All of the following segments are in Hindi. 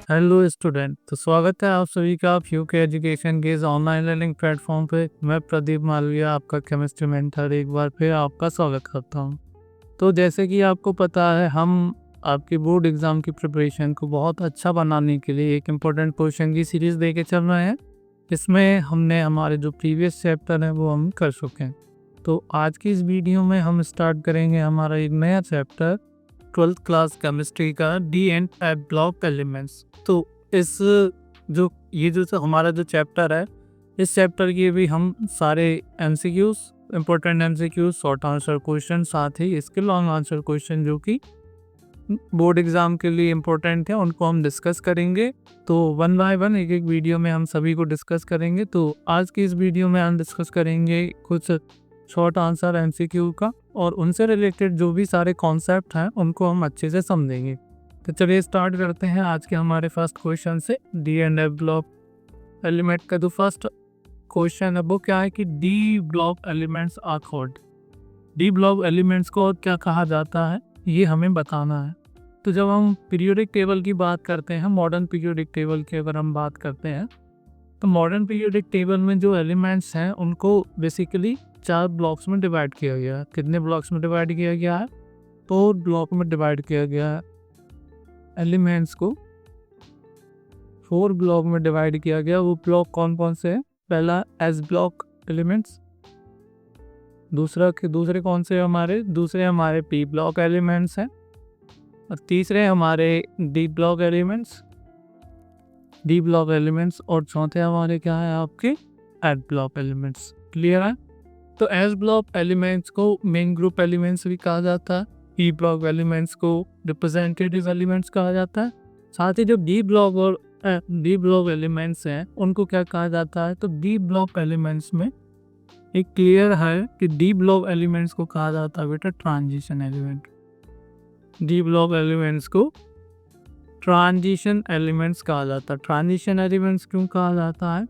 हेलो स्टूडेंट, तो स्वागत है आप सभी का फ्यूके एजुकेशन के इस ऑनलाइन लर्निंग प्लेटफॉर्म पे। मैं प्रदीप मालविया, आपका केमिस्ट्री मेंटर, एक बार फिर आपका स्वागत करता हूँ। तो जैसे कि आपको पता है, हम आपकी बोर्ड एग्ज़ाम की प्रिपरेशन को बहुत अच्छा बनाने के लिए एक इम्पोर्टेंट क्वेश्चन की सीरीज़ लेके चल रहे हैं। इसमें हमने हमारे जो प्रीवियस चैप्टर हैं वो हम कर चुके हैं। तो आज की इस वीडियो में हम स्टार्ट करेंगे हमारा एक नया चैप्टर, 12th क्लास केमिस्ट्री का D and f block elements. तो इस जो हमारा जो चैप्टर है, इस चैप्टर के भी हम सारे MCQs, important MCQs, short answer question, साथ ही इसके लॉन्ग आंसर क्वेश्चन जो कि बोर्ड एग्जाम के लिए इम्पोर्टेंट है, उनको हम डिस्कस करेंगे। तो वन बाय वन एक एक वीडियो में हम सभी को डिस्कस करेंगे। तो आज की इस वीडियो में हम डिस्कस करेंगे कुछ शॉर्ट आंसर एमसीक्यू का, और उनसे रिलेटेड जो भी सारे कॉन्सेप्ट हैं उनको हम अच्छे से समझेंगे। तो चलिए स्टार्ट करते हैं आज के हमारे फर्स्ट क्वेश्चन से। D and f block element का जो फर्स्ट क्वेश्चन है वो क्या है कि d block elements are called. D block elements को और क्या कहा जाता है, ये हमें बताना है। तो जब हम पीरियोडिक टेबल की बात करते हैं, मॉडर्न पीरियोडिक टेबल की अगर हम बात करते हैं, तो मॉडर्न पीरियोडिक टेबल में जो एलिमेंट्स हैं उनको बेसिकली 4 ब्लॉक्स में डिवाइड किया गया है। कितने ब्लॉक्स में डिवाइड किया गया है? 4 ब्लॉक में डिवाइड किया गया है। एलिमेंट्स को 4 ब्लॉक में डिवाइड किया गया। वो ब्लॉक कौन कौन से हैं? पहला एस ब्लॉक एलिमेंट्स, दूसरे कौन से हमारे? दूसरे हमारे पी ब्लॉक एलिमेंट्स हैं, और तीसरे हमारे डी ब्लॉक एलिमेंट्स, और चौथे हमारे क्या है आपके एच ब्लॉक एलिमेंट्स। क्लियर है? तो एस ब्लॉक एलिमेंट्स को मेन ग्रुप एलिमेंट्स भी कहा जाता है, ई ब्लॉक एलिमेंट्स को रिप्रेजेंटेटिव एलिमेंट्स कहा जाता है। साथ ही जो डी ब्लॉक एलिमेंट्स हैं उनको क्या कहा जाता है? तो डी ब्लॉक एलिमेंट्स में एक क्लियर है कि डी ब्लॉक एलिमेंट्स को कहा जाता है बेटा transition element. D block elements को ट्रांजिशन एलिमेंट्स कहा जाता है। ट्रांजिशन एलिमेंट्स क्यों कहा जाता है?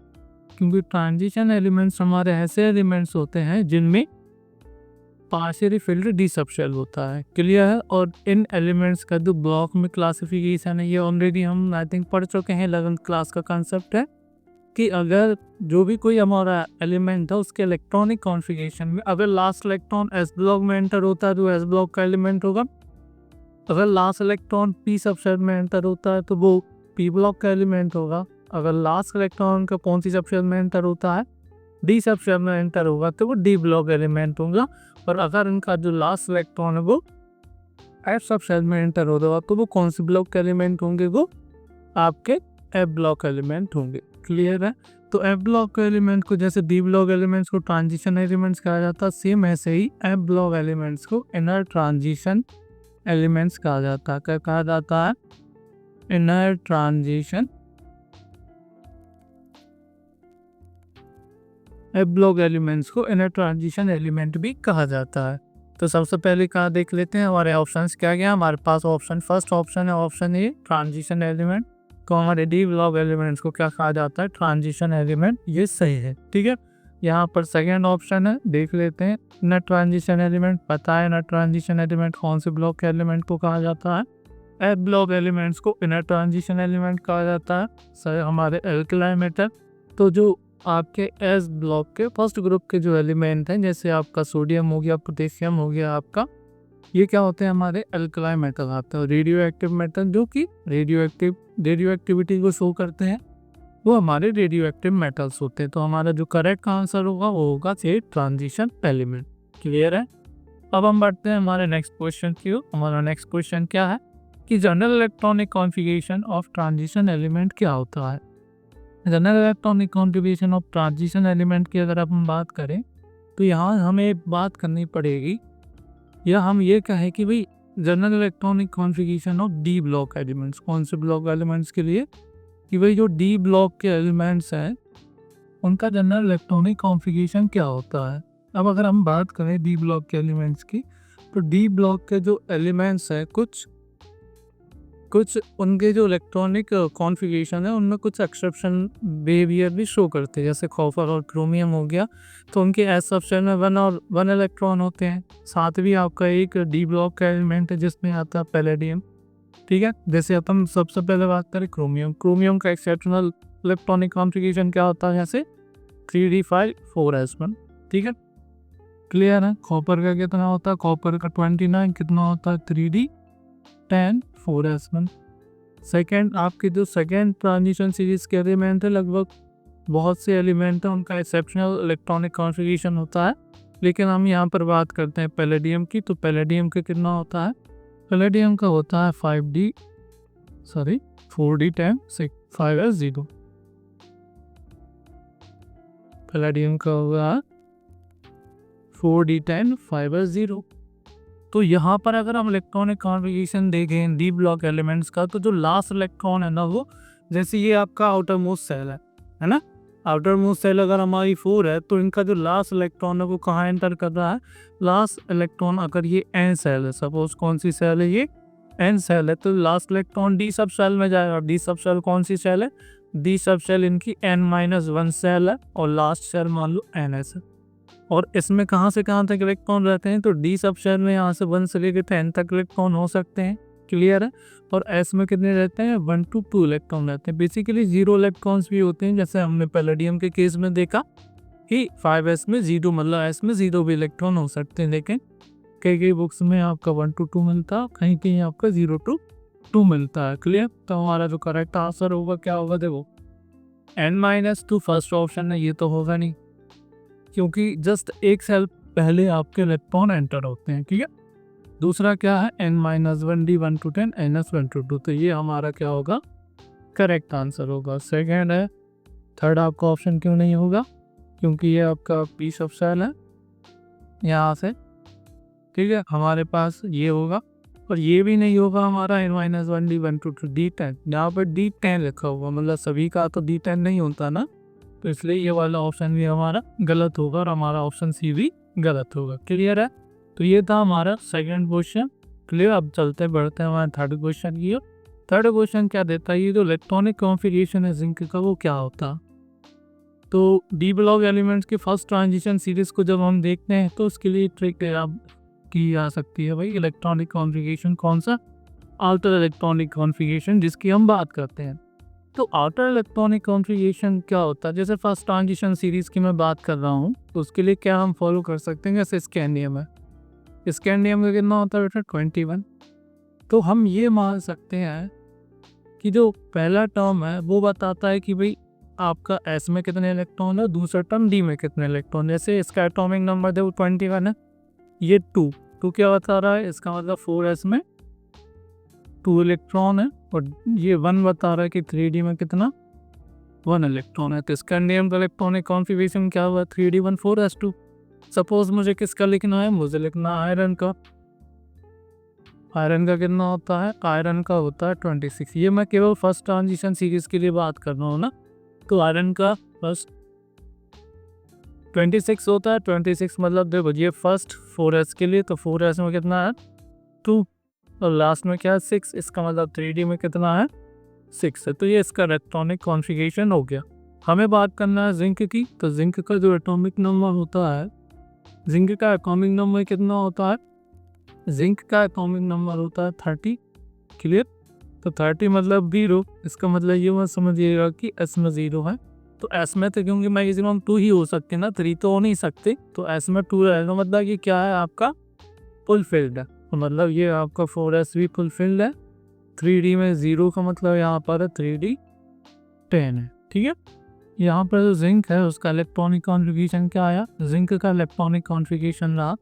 क्योंकि ट्रांजिशन एलिमेंट्स हमारे ऐसे एलिमेंट्स होते हैं जिनमें पार्शियली फिल्ड डी सबशेल होता है। क्लियर है? और इन एलिमेंट्स का जो ब्लॉक में क्लासिफिकेशन है, ये ऑलरेडी हम आई थिंक पढ़ चुके हैं। 11th क्लास का कंसेप्ट है कि अगर जो भी कोई हमारा एलिमेंट है उसके इलेक्ट्रॉनिक कॉन्फ़िगरेशन में अगर लास्ट इलेक्ट्रॉन एस ब्लॉक में एंटर होता है तो एस ब्लॉक का एलिमेंट होगा। अगर लास्ट इलेक्ट्रॉन पी सबसेट में एंटर होता है तो वो पी ब्लॉक का एलिमेंट होगा। अगर लास्ट इलेक्ट्रॉन का कौन सी सबसेट में एंटर होता है? डी सबसेट में एंटर होगा तो वो डी ब्लॉक एलिमेंट होगा। और अगर इनका जो लास्ट इलेक्ट्रॉन है वो एफ सबसेट में एंटर होगा तो वो कौन से ब्लॉक के एलिमेंट होंगे? वो आपके एफ ब्लॉक एलिमेंट होंगे। क्लियर है? तो एफ ब्लॉक एलिमेंट को जैसे डी ब्लॉक एलिमेंट्स को ट्रांजिशन एलिमेंट्स कहा जाता है, सेम ऐसे ही एफ ब्लॉक एलिमेंट्स को इनर ट्रांजिशन एलिमेंट्स कहा जाता है। क्या कहा जाता है? Inner transition F block elements को इनर ट्रांजिशन एलिमेंट भी कहा जाता है। तो सबसे पहले कहा देख लेते हैं हमारे ऑप्शंस क्या क्या। हमारे पास फर्स्ट ऑप्शन है ऑप्शन ए ट्रांजिशन एलिमेंट। तो हमारे डी ब्लॉक एलिमेंट्स को क्या कहा जाता है? Transition element. ये सही है, ठीक है। यहाँ पर सेकेंड ऑप्शन है, देख लेते हैं इनर ट्रांजिशन एलिमेंट। पता है इनर ट्रांजिशन एलिमेंट कौन से ब्लॉक के एलिमेंट को कहा जाता है? एफ ब्लॉक एलिमेंट्स को इनर ट्रांजिशन एलिमेंट कहा जाता है। सर हमारे एल्कलाइन मेटल। तो जो आपके एस ब्लॉक के फर्स्ट ग्रुप के जो एलिमेंट हैं, जैसे आपका सोडियम हो गया, पोटेशियम हो गया आपका, ये क्या होते हैं? हमारे एल्कलाइन मेटल आते हैं। रेडियो एक्टिव मेटल जो कि रेडियो एक्टिविटी को शो करते हैं, वो हमारे रेडियो एक्टिव मेटल्स होते हैं। तो हमारा जो करेक्ट आंसर होगा वो होगा से ट्रांजिशन एलिमेंट। क्लियर है? अब हम बढ़ते हैं हमारे नेक्स्ट क्वेश्चन की ओर। हमारा नेक्स्ट क्वेश्चन क्या है कि general electronic configuration of transition element क्या होता है? General electronic configuration of transition element की अगर हम बात करें तो यहाँ हमें बात करनी पड़ेगी, या हम ये कहें कि भाई general electronic configuration of D block elements. कौन से ब्लॉक एलिमेंट्स के लिए? कि भाई जो डी ब्लॉक के एलिमेंट्स हैं उनका जनरल इलेक्ट्रॉनिक कॉन्फ़िगरेशन क्या होता है। अब अगर हम बात करें डी ब्लॉक के एलिमेंट्स की, तो डी ब्लॉक के जो एलिमेंट्स हैं कुछ उनके जो इलेक्ट्रॉनिक कॉन्फ़िगरेशन है उनमें कुछ एक्सेप्शन बिहेवियर भी शो करते हैं। जैसे कॉपर और क्रोमियम हो गया, तो उनके एस सबसेट में 1 इलेक्ट्रॉन होते हैं। साथ भी आपका एक डी ब्लॉक का एलिमेंट है जिसमें आता है पैलेडियम। ठीक है। जैसे अपन सबसे पहले बात करें क्रोमियम का एक्सेप्शनल इलेक्ट्रॉनिक कॉन्फ़िगरेशन क्या होता है, जैसे 3d5 4s1। ठीक है, क्लियर है। कॉपर का कितना होता है, कॉपर का 29 कितना होता है 3d10 4s1। सेकेंड, आपके जो सेकेंड ट्रांजिशन सीरीज के एलिमेंट है, लगभग बहुत से एलिमेंट है उनका एक्सेप्शनल इलेक्ट्रॉनिक कॉन्फ़िगरेशन होता है, लेकिन हम यहाँ पर बात करते हैं पैलेडियम की। तो पैलेडियम का कितना होता है, पैलेडियम का होता है 4d10 5s0। पैलेडियम का होगा 4d10 5s0। तो यहाँ पर अगर हम इलेक्ट्रॉनिक कॉन्फ़िगरेशन देखें डी ब्लॉक एलिमेंट्स का, तो जो लास्ट इलेक्ट्रॉन है ना, वो जैसे ये आपका आउटर मोस्ट सेल है ना, आउटर मोस्ट सेल अगर हमारी 4 है, तो इनका जो लास्ट इलेक्ट्रॉन है वो कहाँ एंटर कर रहा है, लास्ट इलेक्ट्रॉन अगर ये एन सेल है, सपोज कौन सी सेल है, ये एन सेल है, तो लास्ट इलेक्ट्रॉन डी सब सेल में जाएगा। डी सब सेल कौन सी सेल है, डी सब सेल इनकी n-1 सेल है, और लास्ट सेल मान लो ns है। और इसमें कहाँ से कहाँ तक इलेक्ट्रॉन रहते हैं, तो डी सब सेल में यहाँ से 1 से लेकर 10 तक इलेक्ट्रॉन हो सकते हैं, क्लियर है। और एस में कितने रहते हैं, 1 to 2 इलेक्ट्रॉन रहते हैं। बेसिकली 0 इलेक्ट्रॉन्स भी होते हैं, जैसे हमने पैलेडियम के केस में देखा कि 5s में 0, मतलब एस में 0 भी इलेक्ट्रॉन हो सकते हैं, लेकिन कई बुक्स में आपका 1 to 2 मिलता है, कहीं कहीं आपका 0 to 2 मिलता है, क्लियर। तो हमारा जो करेक्ट आंसर होगा क्या होगा, देखो n-2 फर्स्ट ऑप्शन है, ये तो होगा नहीं, क्योंकि जस्ट एक सेल पहले आपके इलेक्ट्रॉन एंटर होते हैं, ठीक है। दूसरा क्या है, n-1d 1 to 10 ns 1 to 2, तो ये हमारा क्या होगा, करेक्ट आंसर होगा। सेकेंड है, थर्ड आपका ऑप्शन क्यों नहीं होगा, क्योंकि ये आपका पी सब सेल है यहाँ से, ठीक है। हमारे पास ये होगा, और ये भी नहीं होगा हमारा n-1d 1 to 2 d10, यहाँ पर d10 लिखा होगा, मतलब सभी का तो d10 नहीं होता ना, तो इसलिए ये वाला ऑप्शन भी हमारा गलत होगा, और हमारा ऑप्शन सी भी गलत होगा, क्लियर है। तो ये था हमारा सेकंड क्वेश्चन, क्लियर। अब चलते बढ़ते हैं हमारे थर्ड क्वेश्चन की। थर्ड क्वेश्चन क्या देता है, ये जो इलेक्ट्रॉनिक कॉन्फ़िगरेशन है जिंक का, वो क्या होता। तो डी ब्लॉक एलिमेंट्स की फर्स्ट ट्रांजिशन सीरीज को जब हम देखते हैं, तो उसके लिए ट्रिक की जा सकती है भाई, इलेक्ट्रॉनिक कॉन्फ़िगरेशन कौन सा, आउटर इलेक्ट्रॉनिक कॉन्फ़िगरेशन जिसकी हम बात करते हैं। तो आउटर इलेक्ट्रॉनिक कॉन्फ़िगरेशन क्या होता है, जैसे फर्स्ट ट्रांजिशन सीरीज की मैं बात कर रहा हूँ, तो उसके लिए क्या हम फॉलो कर सकते हैं, जैसे स्कैंडियम है, स्कैंडियम का कितना होता है बेटा 21। तो हम ये मान सकते हैं कि जो पहला टर्म है वो बताता है कि भाई आपका एस में कितने इलेक्ट्रॉन है, दूसरा टर्म डी में कितने इलेक्ट्रॉन। जैसे इसका एटॉमिक नंबर देखो 21 है, ये 2 क्या बता रहा है, इसका मतलब 4s में 2 इलेक्ट्रॉन है, और ये 1 बता रहा है कि 3d में कितना 1 इलेक्ट्रॉन है। तो स्कैंडियम का इलेक्ट्रॉनिक कॉन्फ़िगरेशन क्या हुआ, 3d1 4s2। सपोज मुझे किसका लिखना है, मुझे लिखना है आयरन का। आयरन का कितना होता है, आयरन का होता है 26। ये मैं केवल फर्स्ट ट्रांजिशन सीरीज के लिए बात कर रहा हूँ ना, तो आयरन का फर्स्ट 26 होता है। 26 मतलब देखो ये फर्स्ट 4s के लिए, तो 4s में कितना है 2, और लास्ट में क्या है 6, इसका मतलब 3d में कितना है 6 है। तो ये इसका इलेक्ट्रॉनिक कॉन्फ़िगरेशन हो गया। हमें बात करना है जिंक की, तो जिंक का जो एटॉमिक नंबर होता है, जिंक का एटॉमिक नंबर कितना होता है, जिंक का एटॉमिक नंबर होता है 30, क्लियर। तो 30 मतलब 0, इसका मतलब ये मत समझिएगा कि एस में 0 है, तो एस में तो क्योंकि मैक्सिमम 2 ही हो सकते ना, 3 तो हो नहीं सकते, तो एस में 2 रहेगा, मतलब ये क्या है आपका फुलफिल्ड है। तो मतलब ये आपका 4s भी फुलफिल्ड है। 3d में 0 का मतलब यहाँ पर है 3d 10 है, ठीक है। यहाँ पर जो जिंक है उसका इलेक्ट्रॉनिक कॉन्फ़िगरेशन क्या आया, जिंक का इलेक्ट्रॉनिक कॉन्फ़िगरेशन रहा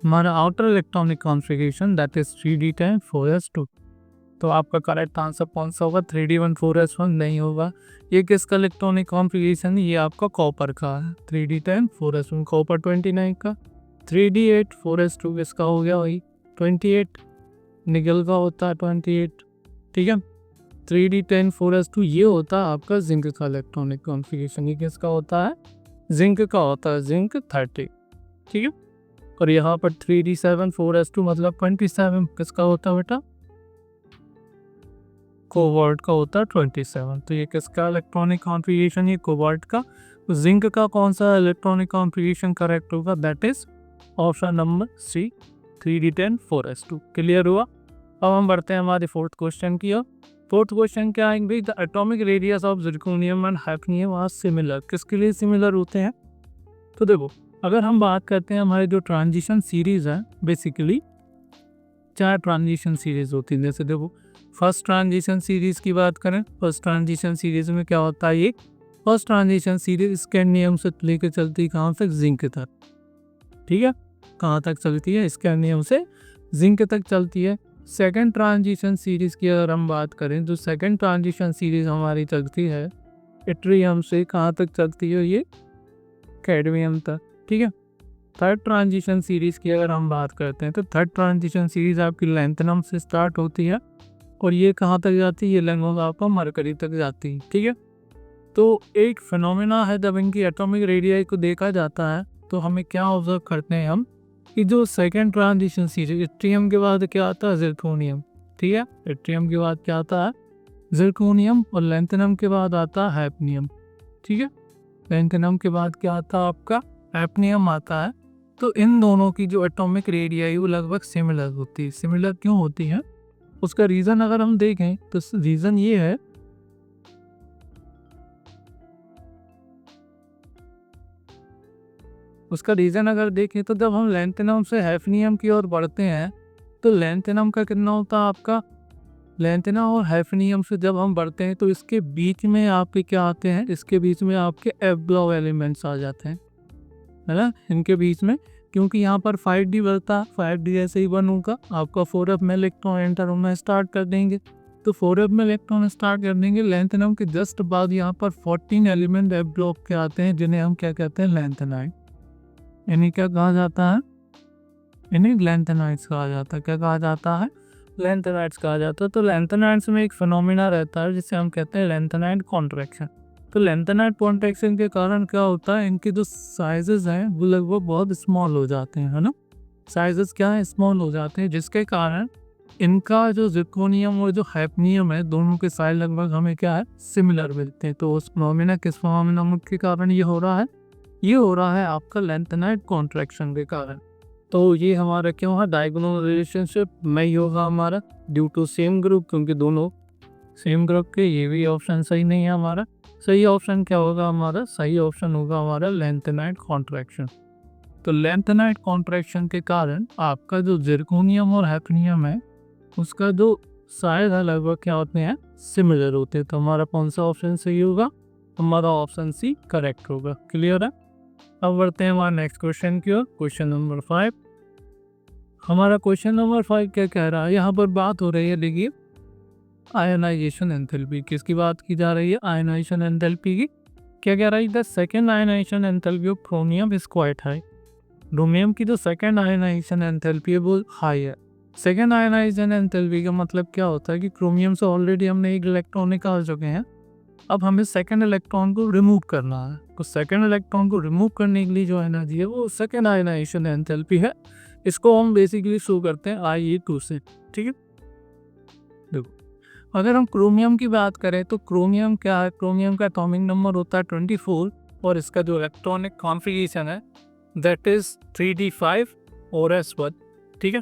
हमारा outer electronic configuration, that is 3d10 4s2। तो आपका करेक्ट आंसर कौन सा होगा, 3d1 4s1 नहीं होगा। ये किसका इलेक्ट्रॉनिक कॉन्फ़िगरेशन है, ये आपका कॉपर का है, 3d10 4s1 कॉपर 29 का। 3d8 4s2 किसका हो गया वही 28, निकल का होता है 28, ठीक है। 3d10 4s2 ये होता है आपका जिंक का इलेक्ट्रॉनिक कॉन्फ़िगरेशन। ये किसका होता है, जिंक का होता है, जिंक 30, ठीक है। और यहाँ पर 3d7 4s2 मतलब 27 किसका होता है बेटा, कोबाल्ट का होता है 27। तो ये किसका इलेक्ट्रॉनिक कॉन्फ़िगरेशन, ये कोबाल्ट का। तो जिंक का कौन सा इलेक्ट्रॉनिक कॉन्फ़िगरेशन करेक्ट होगा, that is option number C 3d10 4s2, clear हुआ। अब हम बढ़ते हैं हमारे फोर्थ क्वेश्चन की ओर। फोर्थ क्वेश्चन क्या आएंगे, the atomic radius of zirconium and hafnium are similar. किसके लिए सिमिलर होते हैं? तो देखो, अगर हम बात करते हैं हमारे जो ट्रांजिशन सीरीज है, बेसिकली 4 ट्रांजिशन सीरीज होती है। जैसे देखो, फर्स्ट ट्रांजिशन सीरीज की बात करें, फर्स्ट ट्रांजिशन सीरीज में क्या होता है, ये फर्स्ट ट्रांजिशन सीरीज स्कैंडियम से लेकर चलती है कहाँ तक, जिंक तक। ठीक है, कहाँ तक चलती है, स्कैंडियम से जिंक तक चलती है। सेकंड ट्रांजिशन सीरीज की अगर हम बात करें तो सेकंड ट्रांजिशन सीरीज हमारी चलती है इट्रियम से कहाँ तक चलती है, ये कैडमियम तक। ठीक है, थर्ड ट्रांजिशन सीरीज की अगर हम बात करते हैं तो थर्ड ट्रांजिशन सीरीज आपकी लैंथनम से स्टार्ट होती है और ये कहाँ तक जाती है, ये लगभग आपका मरकरी तक जाती है। ठीक है, तो एक फिनोमेना है, जब इनकी एटॉमिक रेडियाई को देखा जाता है तो हमें क्या ऑब्जर्व करते हैं हम, कि जो सेकेंड ट्रांजिशन सीरीज इट्रियम के बाद क्या आता है, जिरकोनियम। ठीक है, इट्रियम के बाद क्या आता है, जिरकोनियम, और लैंथनम के बाद आता है हैफनियम। ठीक है, लैंथनम के बाद क्या आता है आपका, हैफनियम आता है। तो इन दोनों की जो एटॉमिक रेडियाई वो लगभग सिमिलर होती है। सिमिलर क्यों होती है, उसका रीज़न अगर हम देखें तो रीज़न ये है, उसका रीज़न अगर देखें तो जब हम लैंथनम से हैफनियम की ओर बढ़ते हैं तो लैंथनम का कितना होता है आपका, लैंथनम और हैफनियम से जब हम बढ़ते हैं तो इसके बीच में आपके क्या आते हैं, इसके बीच में आपके एब्लॉव एलिमेंट्स आ जाते हैं, है ना, इनके बीच में। क्योंकि यहाँ पर 5d बढ़ता है, 5d ऐसे ही 1 होगा, आपका 4f में इलेक्ट्रॉन एंटर होना स्टार्ट कर देंगे। तो 4f में इलेक्ट्रॉन स्टार्ट कर देंगे, लैंथनम के जस्ट बाद यहाँ पर 14 एलिमेंट एब्लॉव के आते हैं, जिन्हें हम क्या कहते हैं, लैंथनाइड। इन्हें क्या कहा जाता है, इन्हें लैंथनाइड्स कहा जाता है। क्या कहा जाता है, लैंथनाइड्स कहा जाता है। तो लैंथनाइड्स में एक फिनोमिना रहता है जिसे हम कहते हैं लैंथनाइड कॉन्ट्रैक्शन। तो लैंथनाइड कॉन्ट्रैक्शन के कारण क्या होता है, इनके जो साइजेस हैं वो लगभग बहुत स्मॉल हो जाते हैं, है ना, साइजेस क्या है, स्मॉल हो जाते हैं, जिसके कारण इनका जो जिरकोनियम और जो हैफनियम है, दोनों के साइज लगभग हमें क्या है, सिमिलर मिलते हैं। तो उस फिनोमिना, किस फिनोमिना के कारण ये हो रहा है, ये हो रहा है आपका लैंथनाइड कॉन्ट्रैक्शन के कारण। तो ये हमारा क्यों है, डायगोनल रिलेशनशिप में ही होगा हमारा, ड्यू टू सेम ग्रुप, क्योंकि दोनों सेम ग्रुप के। ये भी ऑप्शन सही नहीं है हमारा। सही ऑप्शन क्या होगा हमारा, सही ऑप्शन होगा हमारा लैंथनाइड कॉन्ट्रैक्शन। तो लैंथनाइड कॉन्ट्रैक्शन के कारण आपका जो जिरकोनियम और हैफनियम है उसका जो साइज है लगभग क्या होते हैं, सिमिलर होते हैं। तो हमारा कौन सा ऑप्शन सही होगा, हमारा ऑप्शन सी करेक्ट होगा। क्लियर है। अब बढ़ते हैं हमारे नेक्स्ट क्वेश्चन की ओर, क्वेश्चन नंबर 5। हमारा क्वेश्चन नंबर 5 क्या कह रहा है, यहाँ पर बात हो रही है, देखिए, आयनाइजेशन एंथैल्पी। किसकी बात की जा रही है, आयनाइजेशन एंथैल्पी की। क्या कह रहा है, the second ionisation enthalpy of chromium is quite high. Chromium की जो सेकेंड आयनाइजेशन एंथैल्पी है वो हाई है। सेकेंड आयनाइजेशन एंथैल्पी का मतलब क्या होता है कि क्रोमियम से ऑलरेडी हमने एक इलेक्ट्रॉन निकाल चुके हैं, अब हमें सेकेंड इलेक्ट्रॉन को रिमूव करना है। तो सेकेंड इलेक्ट्रॉन को रिमूव करने के लिए जो एनर्जी है वो सेकेंड आयनाइजेशन एंथैल्पी है। इसको हम बेसिकली शो करते हैं IE2 से। ठीक है, देखो, अगर हम क्रोमियम की बात करें तो क्रोमियम क्या है, क्रोमियम का एटॉमिक नंबर होता है 24 और इसका जो इलेक्ट्रॉनिक कॉन्फ़िगरेशन है दैट इज 3d5 और s1। ठीक है,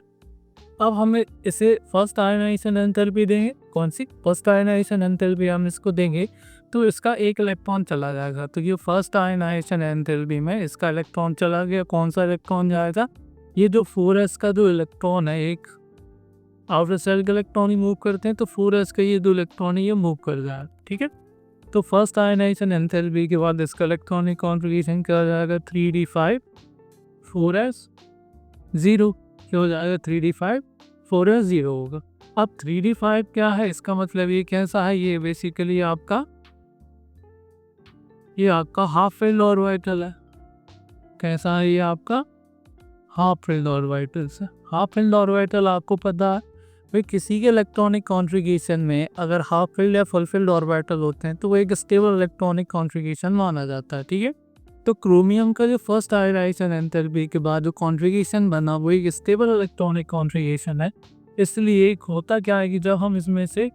अब हमें इसे फर्स्ट आयनाइजेशन एंथैल्पी देंगे, कौन सी, फर्स्ट आयनाइजेशन एंथैल्पी हम इसको देंगे तो इसका एक इलेक्ट्रॉन चला जाएगा। तो ये फर्स्ट आयनाइजेशन एंथैल्पी में इसका इलेक्ट्रॉन चला गया, कौन सा इलेक्ट्रॉन जाएगा, ये जो 4s का जो इलेक्ट्रॉन है, एक आउटर सेल का इलेक्ट्रॉन ही मूव करते हैं, तो 4s का ये 2 इलेक्ट्रॉन है ये मूव कर जाएगा। ठीक है, तो फर्स्ट आयनाइजेशन एंथैल्पी के बाद इसका इलेक्ट्रॉनिक कॉन्फ़िगरेशन क्या हो जाएगा, 3d5 4s 0, क्या हो जाएगा, 3d5 4s 0 होगा। अब 3d5 क्या है, इसका मतलब ये कैसा है, ये बेसिकली आपका, ये आपका हाफ फिल्ड ऑर्बिटल है। कैसा है ये आपका, हाफ फिल्ड ऑर्बिटल से। हाफ फिल्ड ऑर्बिटल आपको पता है भाई, किसी के इलेक्ट्रॉनिक कॉन्फ़िगरेशन में अगर हाफ फिल्ड या फुल फिल्ड ऑर्बिटल होते हैं तो वो एक स्टेबल इलेक्ट्रॉनिक कॉन्फ़िगरेशन माना जाता है। ठीक है, तो क्रोमियम का जो फर्स्ट आयनाइजेशन एंथैल्पी के बाद जो कॉन्फ़िगरेशन बना वो एक स्टेबल इलेक्ट्रॉनिक कॉन्फ़िगरेशन है। इसलिए होता क्या है कि जब हम इसमें से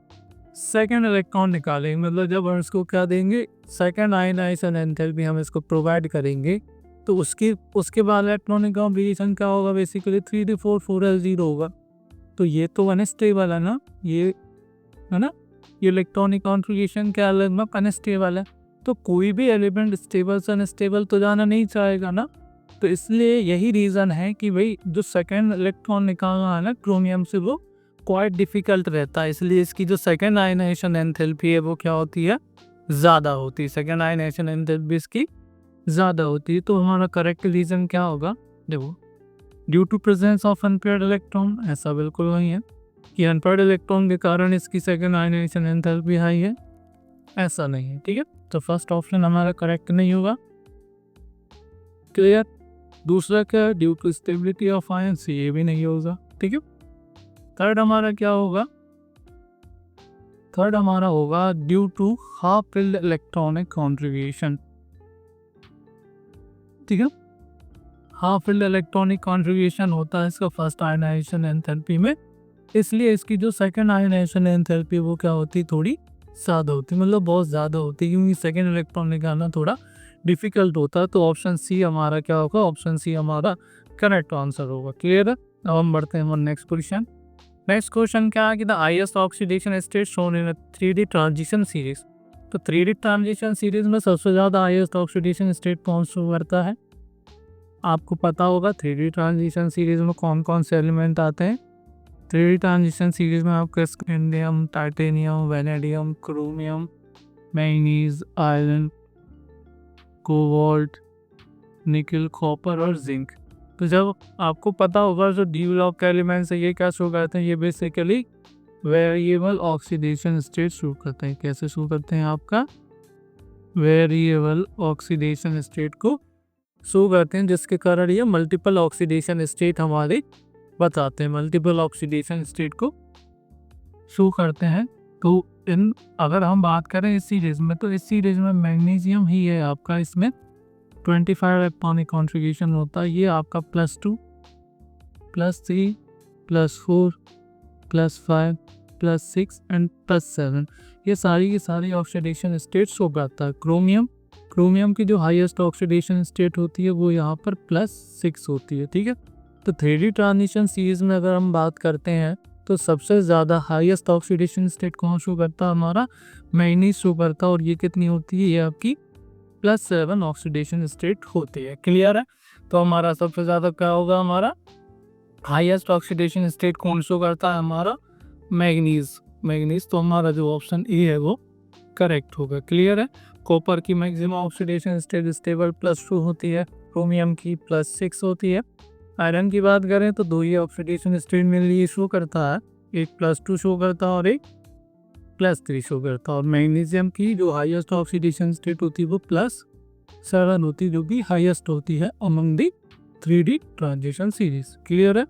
सेकेंड इलेक्ट्रॉन निकालेंगे, मतलब जब हम इसको क्या देंगे, सेकेंड आयनाइजेशन एंथैल्पी हम इसको प्रोवाइड करेंगे, तो उसके बाद इलेक्ट्रॉनिक कॉन्फ़िगरेशन क्या होगा, बेसिकली 3d4 4s 0 होगा। तो ये तो अनस्टेबल है ना, ये है ना, ये इलेक्ट्रॉनिक कॉन्फ़िगरेशन क्या लगभग अनस्टेबल है। तो कोई भी एलिमेंट स्टेबल से अनस्टेबल तो जाना नहीं चाहेगा ना। तो इसलिए यही रीज़न है कि भाई जो सेकंड इलेक्ट्रॉन निकालना है ना क्रोमियम से, वो क्वाइट डिफ़िकल्ट रहता है। इसलिए इसकी जो सेकंड आयनाइजेशन एंथैल्पी है वो क्या होती है, ज़्यादा होती है। सेकंड आयनाइजेशन एंथैल्पी इसकी ज़्यादा होती है। तो हमारा करेक्ट रीज़न क्या होगा, देखो due to presence of unpaired electron, ऐसा बिल्कुल नहीं है कि अनपेयर्ड इलेक्ट्रॉन के कारण इसकी सेकंड आयनाइजेशन एंथैल्पी हाई है, ऐसा नहीं है। ठीक है, तो फर्स्ट ऑप्शन हमारा करेक्ट नहीं होगा। क्लियर। दूसरा क्या, due to stability of ions, ये भी नहीं होगा। ठीक है, थर्ड हमारा क्या होगा, थर्ड हमारा होगा due to half filled electronic contribution. ठीक है, हाफ फिल्ड इलेक्ट्रॉनिक कॉन्ट्रीब्यूशन होता है इसका फर्स्ट आयनाइजेशन एंथैल्पी में, इसलिए इसकी जो सेकंड आयनाइजेशन एंथैल्पी वो क्या होती, थोड़ी ज़्यादा होती, मतलब बहुत ज़्यादा होती, क्योंकि सेकंड इलेक्ट्रॉन निकालना थोड़ा डिफिकल्ट होता है। तो ऑप्शन सी हमारा क्या होगा, ऑप्शन सी हमारा करेक्ट आंसर होगा। क्लियर है। अब हम बढ़ते हैं नेक्स्ट क्वेश्चन। नेक्स्ट क्वेश्चन क्या है कि the highest oxidation state shown in 3D transition series. तो 3D ट्रांजिशन सीरीज में सबसे ज़्यादा हाईएस्ट ऑक्सीडेशन स्टेट कौन शो करता है, आपको पता होगा 3D ट्रांजिशन सीरीज में कौन कौन से एलिमेंट आते हैं। 3D ट्रांजिशन सीरीज में आपका scandium, titanium, vanadium, chromium, manganese, iron, cobalt, निकल, कॉपर और जिंक। तो जब आपको पता होगा जो डी ब्लॉक के एलिमेंट्स है ये क्या शो करते हैं, ये basically variable oxidation state show करते हैं। कैसे शो करते हैं, आपका वेरिएबल ऑक्सीडेशन स्टेट को शो करते हैं, जिसके कारण ये मल्टीपल ऑक्सीडेशन स्टेट हमारे बताते हैं, मल्टीपल ऑक्सीडेशन स्टेट को शो करते हैं। तो इन अगर हम बात करें इस सीरीज में, तो इस सीरीज में मैग्नीशियम ही है आपका, इसमें 25 इलेक्ट्रॉनिक कॉन्ट्रीब्यूशन होता है। ये आपका +2, +3, +4, +5, +6 एंड +7, ये सारी की सारी ऑक्सीडेशन स्टेट शो करता है। क्रोमियम की जो हाईएस्ट ऑक्सीडेशन स्टेट होती है वो यहाँ पर +6 होती है। ठीक है, तो 3D ट्रांजिशन सीरीज में अगर हम बात करते हैं तो सबसे ज़्यादा हाईएस्ट ऑक्सीडेशन स्टेट कौन शो करता है, हमारा मैंगनीज शो करता है, और ये कितनी होती है, ये आपकी +7 ऑक्सीडेशन स्टेट होती है। क्लियर है। तो हमारा सबसे ज़्यादा क्या होगा, हमारा हाईएस्ट ऑक्सीडेशन स्टेट कौन शो करता है, हमारा मैग्नीज। तो हमारा जो ऑप्शन ए है वो करेक्ट होगा। क्लियर है। कॉपर की मैक्सिमम ऑक्सीडेशन स्टेट स्टेबल +2 होती है, क्रोमियम की +6 होती है। आयरन की बात करें तो दो ही ऑक्सीडेशन स्टेट में लिए शो करता है, एक +2 शो करता है और एक +3 शो करता है। और मैग्नीशियम की जो हाईएस्ट ऑक्सीडेशन स्टेट होती है वो +7 होती है, जो कि हाईएस्ट होती है among the 3D transition series. Clear है।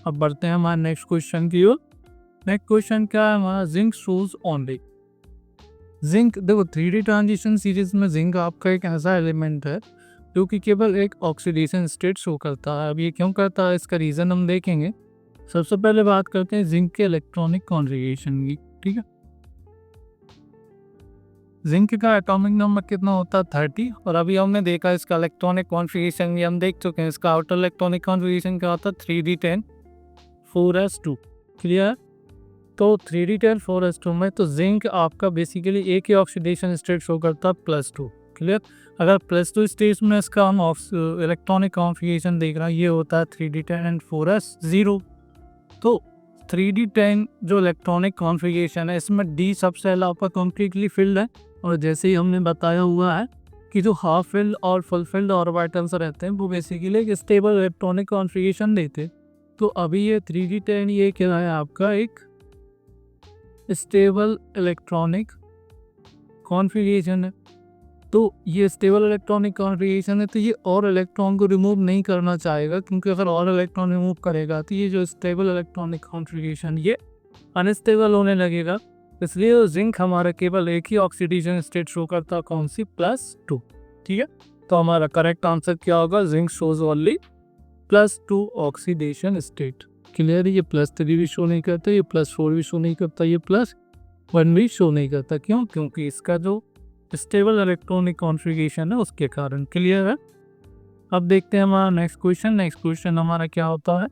अब बढ़ते हैं हमारे नेक्स्ट क्वेश्चन की ओर। नेक्स्ट क्वेश्चन क्या है हमारा, जिंक शोज ओनली। जिंक, देखो 3D ट्रांजिशन सीरीज में जिंक आपका एक ऐसा एलिमेंट है जो कि केवल एक ऑक्सीडेशन स्टेट शो करता है। अब ये क्यों करता है, इसका रीज़न हम देखेंगे। सबसे पहले बात करते हैं जिंक के इलेक्ट्रॉनिक कॉन्फ़िगरेशन की। ठीक है, जिंक का एटॉमिक नंबर कितना होता है, 30। और अभी हमने देखा इसका इलेक्ट्रॉनिक कॉन्फ़िगरेशन भी हम देख चुके हैं। इसका आउटर इलेक्ट्रॉनिक कॉन्फ़िगरेशन क्या होता है, 3d10 4s2। क्लियर। तो 3d10 4s2 में तो जिंक आपका बेसिकली एक ही ऑक्सीडेशन स्टेट शो करता है, +2। क्लियर। अगर +2 स्टेज में इसका हम इलेक्ट्रॉनिक कॉन्फ़िगरेशन देख रहे हैं, ये होता है 3d10 एंड 4s0। तो 3d10 जो इलेक्ट्रॉनिक कॉन्फ़िगरेशन है, इसमें d सबसे पहले आपका कम्प्लीटली फिल्ड है, और जैसे ही हमने बताया हुआ है कि जो हाफ फिल्ड और फुल फिल्ड ऑर्बिटल्स रहते हैं वो बेसिकली एक स्टेबल इलेक्ट्रॉनिक कॉन्फ़िगरेशन देते हैं। तो अभी ये 3d10 ये क्या है, आपका एक स्टेबल इलेक्ट्रॉनिक कॉन्फ़िगरेशन है। तो ये स्टेबल इलेक्ट्रॉनिक कॉन्फ़िगरेशन है, तो ये और इलेक्ट्रॉन को रिमूव नहीं करना चाहेगा, क्योंकि अगर और इलेक्ट्रॉन रिमूव करेगा तो ये जो स्टेबल इलेक्ट्रॉनिक कॉन्फ़िगरेशन ये अनस्टेबल होने लगेगा। इसलिए जिंक हमारा केवल एक ही ऑक्सीडेशन स्टेट शो करता है, कौन सी, +2। ठीक है, तो हमारा करेक्ट आंसर क्या होगा, zinc shows only +2 oxidation state. Clear है। ये +3 भी शो नहीं करता, ये +4 भी शो नहीं करता, ये +1 भी शो नहीं करता। क्यों, क्योंकि इसका जो स्टेबल इलेक्ट्रॉनिक कॉन्फ़िगरेशन है उसके कारण। क्लियर है। अब देखते हैं हमारा नेक्स्ट क्वेश्चन। नेक्स्ट क्वेश्चन हमारा क्या होता है,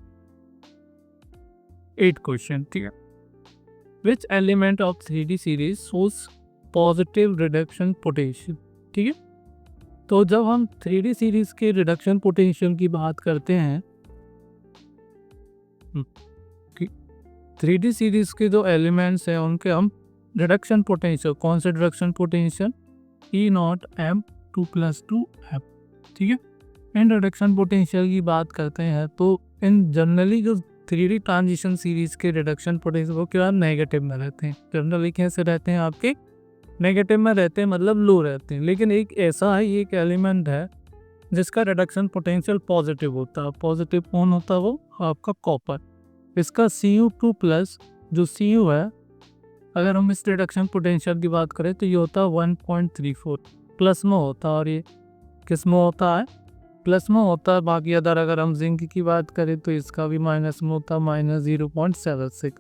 8 क्वेश्चन, ठीक है। Which element of 3D series shows positive reduction potential, ठीक है। तो जब हम 3D सीरीज के रिडक्शन पोटेंशियल की बात करते हैं, 3D सीरीज के जो एलिमेंट्स हैं उनके हम रिडक्शन पोटेंशियल, कौन से reduction potential, E not M 2+2 M, ठीक है। इन रिडक्शन पोटेंशियल की बात करते हैं तो इन जनरली जो 3D ट्रांजिशन सीरीज के रिडक्शन पोटेंशियल वो क्या नेगेटिव में रहते हैं। जनरली कैसे रहते हैं आपके, नेगेटिव में रहते हैं, मतलब लो रहते हैं। लेकिन एक ऐसा है, एक एलिमेंट है जिसका रिडक्शन पोटेंशियल पॉजिटिव होता है। पॉजिटिव कौन होता है, वो आपका कॉपर। इसका Cu2+ जो Cu है, अगर हम इस रिडक्शन पोटेंशियल की बात करें तो ये होता है 1.34 प्लस में होता है, और ये किस में होता है, प्लस में होता है। बाकी अगर हम जिंक की बात करें तो इसका भी माइनस में होता है, -0.76।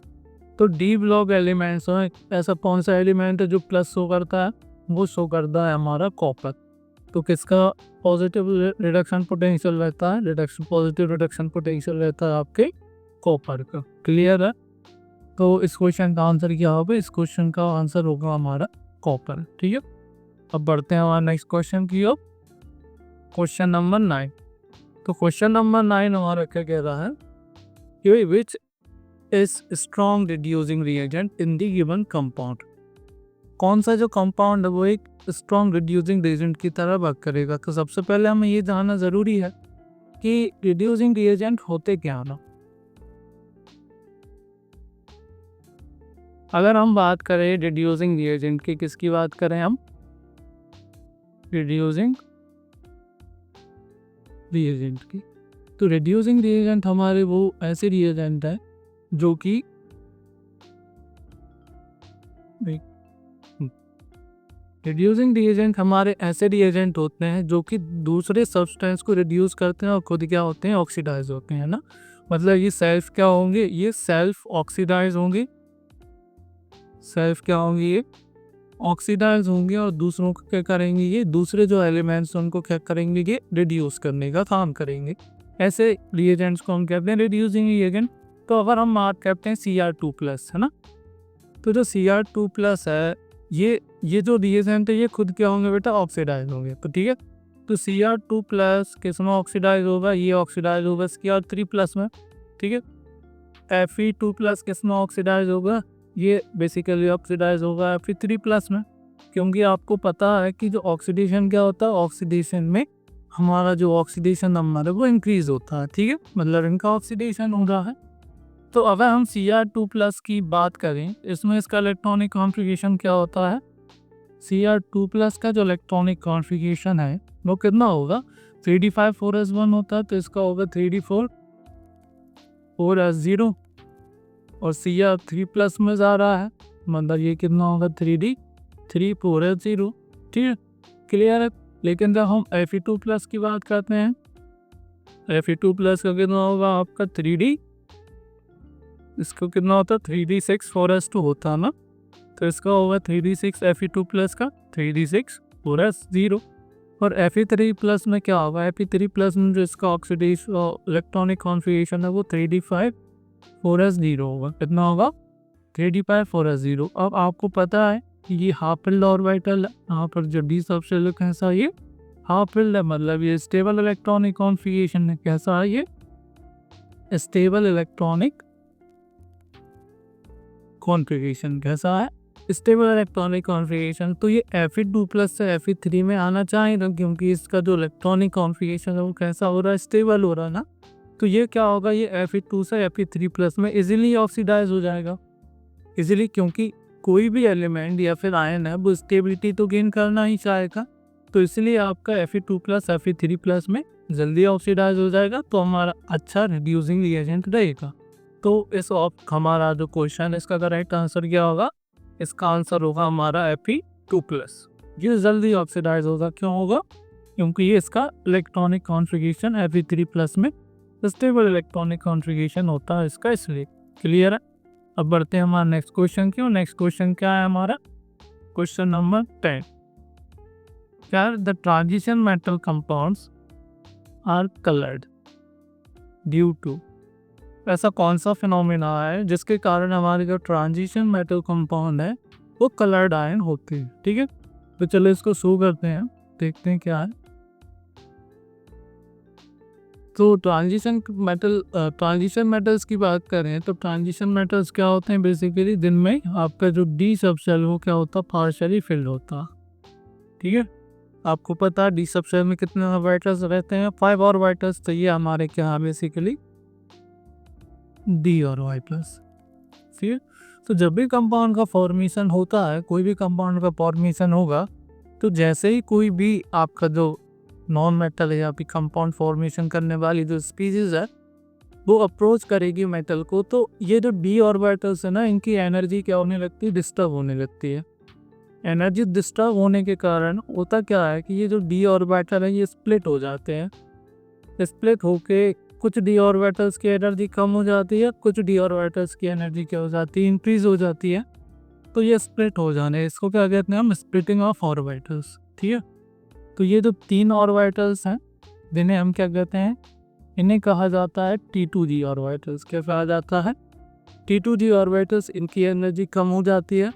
तो डी ब्लॉक एलिमेंट्स हैं, ऐसा कौन सा एलिमेंट है जो प्लस शो करता है, वो शो करता है हमारा कॉपर। तो किसका पॉजिटिव रिडक्शन पोटेंशियल रहता है, पॉजिटिव रिडक्शन पोटेंशियल रहता है आपके कॉपर का। क्लियर है। तो इस क्वेश्चन का आंसर क्या होगा, इस क्वेश्चन का आंसर होगा हमारा कॉपर, ठीक है। अब बढ़ते हैं हमारा नेक्स्ट क्वेश्चन की ओर, क्वेश्चन नंबर 9। तो क्वेश्चन नंबर 9 हमारा क्या कह रहा है कि which is strong reducing reagent in the given compound. कौन सा जो कंपाउंड है वो एक स्ट्रॉन्ग रिड्यूसिंग रिएजेंट की तरह वर्क करेगा। तो सबसे पहले हमें ये जानना ज़रूरी है कि रिड्यूसिंग रिएजेंट होते क्या ना। अगर हम बात करें रिड्यूसिंग रिएजेंट की, किसकी बात करें हम, रिड्यूसिंग रिएजेंट की, तो रिड्यूसिंग रिएजेंट हमारे वो ऐसे रिएजेंट है जो कि रिड्यूसिंग रिएजेंट हमारे ऐसे रिएजेंट होते हैं जो कि दूसरे सब्सटेंस को रिड्यूस करते हैं और खुद क्या होते हैं, ऑक्सीडाइज होते हैं ना। मतलब ये सेल्फ क्या होंगे, ये सेल्फ ऑक्सीडाइज होंगे, सेल्फ क्या होंगे, ये ऑक्सीडाइज होंगे, और दूसरों को क्या करेंगे, ये दूसरे जो एलिमेंट्स उनको क्या करेंगे, ये रिड्यूस करने का काम करेंगे। ऐसे रिएजेंट्स को हम कहते हैं रिड्यूसिंग रिएजेंट। तो अगर हम बात करते हैं Cr2+, है ना, तो जो Cr2+ है, ये जो रिएजेंट है ये खुद क्या होंगे बेटा, ऑक्सीडाइज होंगे। तो ठीक है, तो Cr2+ किस में ऑक्सीडाइज होगा, ये ऑक्सीडाइज होगा Cr3+ में, ठीक है। Fe2+ किस में ऑक्सीडाइज होगा, ये बेसिकली ऑक्सीडाइज होगा Fe3+ में। क्योंकि आपको पता है कि जो ऑक्सीडेशन क्या होता है, ऑक्सीडेशन में हमारा जो ऑक्सीडेशन नंबर है वो इंक्रीज होता है, ठीक है, मतलब इनका ऑक्सीडेशन हो रहा है। तो अगर हम Cr2+ की बात करें, इसमें इसका इलेक्ट्रॉनिक कॉन्फ़िगरेशन क्या होता है, Cr2+ का जो इलेक्ट्रॉनिक कॉन्फ़िगरेशन है वो कितना होगा, 3d5 4s1 होता है, तो इसका होगा 3d4 4s0, और Cr3+ में जा रहा है, मतलब ये कितना होगा 3d3 4s0, ठीक है, क्लियर है। लेकिन जब हम Fe2+ की बात करते हैं, Fe2+ का कितना होगा आपका 3d, इसको कितना होता है 3d6 4s2 होता है ना, तो इसका होगा 3d6 Fe2+ का 3d6 4s0। और Fe3+ में क्या होगा, Fe3+ में जो इसका ऑक्सीडेशन इलेक्ट्रॉनिक कॉन्फ़िगरेशन है वो 3d5 4s0 होगा, कितना होगा 3d5 4s0। अब आपको पता है कि ये हाफ फिल्ड ऑर्बिटल, यहाँ पर जो डी सबसे कैसा, ये हाफ फिल्ड है, मतलब ये स्टेबल इलेक्ट्रॉनिक कॉन्फ़िगरेशन है। कैसा है, ये स्टेबल इलेक्ट्रॉनिक कॉन्फ़िगरेशन, कैसा है, स्टेबल इलेक्ट्रॉनिक कॉन्फ़िगरेशन। तो ये Fe2+ से Fe3 में आना चाहिए, क्योंकि इसका जो इलेक्ट्रॉनिक कॉन्फ़िगरेशन है वो कैसा हो रहा है, स्टेबल हो रहा है ना। तो ये क्या होगा, ये Fe2 से Fe3+ में इजीली ऑक्सीडाइज हो जाएगा, इजीली, क्योंकि कोई भी एलिमेंट या फिर आयन है वो स्टेबिलिटी तो गेन करना ही चाहेगा। तो इसलिए आपका Fe2+ Fe3+ में जल्दी ऑक्सीडाइज हो जाएगा, तो हमारा अच्छा रिड्यूसिंग रिएजेंट रहेगा। तो इस हमारा जो क्वेश्चन है इसका करेक्ट आंसर क्या होगा, इसका आंसर होगा हमारा Fe2+। ये जल्दी ऑक्सीडाइज होगा, क्यों होगा, क्योंकि ये इसका इलेक्ट्रॉनिक कॉन्फ़िगरेशन Fe3+ में स्टेबल इलेक्ट्रॉनिक कॉन्फ़िगरेशन होता है इसका, इसलिए। क्लियर है। अब बढ़ते हैं हमारा नेक्स्ट क्वेश्चन की, और नेक्स्ट क्वेश्चन क्या है हमारा, क्वेश्चन नंबर 10। क्या the transition metal compounds are coloured due to, ऐसा कौन सा फिनोमेना है जिसके कारण हमारे जो ट्रांजिशन मेटल कंपाउंड है वो कलर्ड आयन होते हैं। ठीक है, तो चलो इसको शो करते हैं, देखते हैं क्या है। तो ट्रांजिशन मेटल्स की बात करें तो ट्रांजिशन मेटल्स क्या होते हैं, बेसिकली जिनमें आपका जो डी सबशेल वो क्या होता है, पार्शियली फिल्ड होता। ठीक है, आपको पता है डी सबशेल में कितने ऑर्बिटल्स रहते हैं, 5 ऑर्बिटल्स। तो ये हमारे क्या है बेसिकली डी और वाई प्लस। फिर तो जब भी कंपाउंड का फॉर्मेशन होता है, कोई भी कंपाउंड का फॉर्मेशन होगा, तो जैसे ही कोई भी आपका जो नॉन मेटल या फिर कंपाउंड फॉर्मेशन करने वाली जो स्पीसीज है वो अप्रोच करेगी मेटल को, तो ये जो डी ऑर्बिटल्स है ना, इनकी एनर्जी क्या होने लगती है, डिस्टर्ब होने लगती है। एनर्जी डिस्टर्ब होने के कारण होता क्या है कि ये जो डी ऑर्बिटल है ये स्प्लिट हो जाते हैं। स्प्लिट होके कुछ डी ऑर्बिटल्स की एनर्जी कम हो जाती है, कुछ डी ऑर्बिटल्स की एनर्जी क्या हो जाती है, इंक्रीज हो जाती है। तो ये स्प्लिट हो जाने, इसको क्या कहते हैं हम, स्प्लिटिंग ऑफ ऑर्बिटल्स। ठीक है, तो ये जो 3 ऑर्बिटल्स हैं जिन्हें हम क्या कहते हैं, इन्हें कहा जाता है T2G ऑर्बिटल्स। क्या कहा जाता है, T2G ऑर्बिटल्स। इनकी एनर्जी कम हो जाती है।